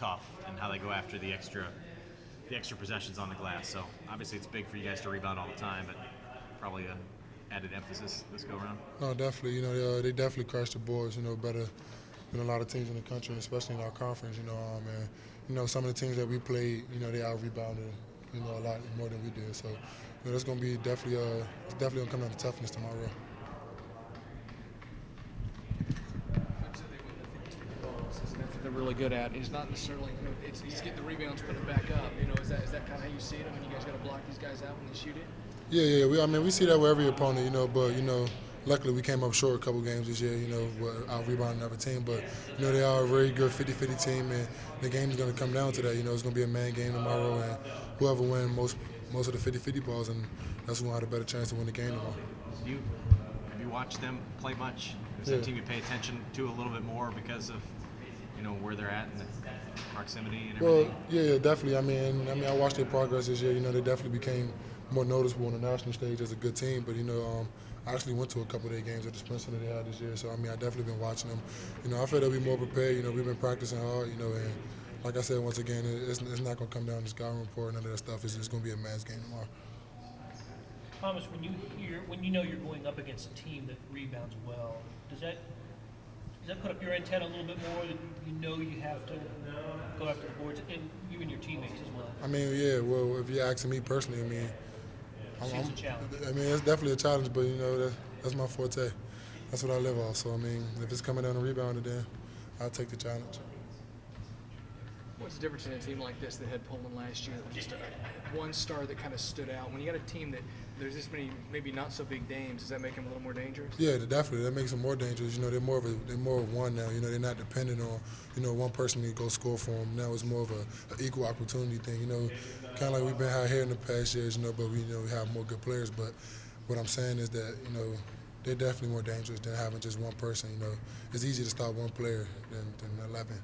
tough and how they go after the extra possessions on the glass. So obviously it's big for you guys to rebound all the time, but probably a added emphasis this go around. No, definitely. They definitely crush the boards. Better than a lot of teams in the country, especially in our conference. And some of the teams that we played, they out rebounded, a lot more than we did. So, that's gonna be it's definitely gonna come down to toughness tomorrow. That's what they're really good at. It's not necessarily, he's getting the rebounds, putting it back up. Is that kind of how you see it? I mean, you guys got to block these guys out when they shoot it. Yeah. We see that with every opponent, but luckily we came up short a couple games this year, out rebounding another team. But they are a very good 50-50 team, and the game is going to come down to that. It's going to be a man game tomorrow, and whoever wins most of the 50-50 balls, and that's who will have a better chance to win the game tomorrow. Have you watched them play much? Is that team you pay attention to a little bit more because of where they're at and the proximity and everything? Well, yeah, definitely. I watched their progress this year. They definitely became more noticeable on the national stage as a good team. But I actually went to a couple of their games at the Spencer that they had this year. So I definitely been watching them. I feel that we're more prepared. We've been practicing hard. And like I said, once again, it's not going to come down to scouting report, none of that stuff. It's just going to be a man's game tomorrow. Thomas, when you know you're going up against a team that rebounds well, does that put up your antenna a little bit more? That you have to go after the boards, and you and your teammates as well. Yeah. Well, if you're asking me personally, It's a challenge. It's definitely a challenge, but that's my forte. That's what I live off. So if it's coming down to rebounding, then I'll take the challenge. What's the difference in a team like this that had Pullman last year? Just one star that kind of stood out. When you got a team that there's this many maybe not so big names, does that make them a little more dangerous? Yeah, definitely. That makes them more dangerous. They're more of one now. They're not dependent on one person to go score for them. Now it's more of an equal opportunity thing. Kind of like we've been out here in the past years. But we have more good players. But what I'm saying is that they're definitely more dangerous than having just one person. It's easier to stop one player than 11.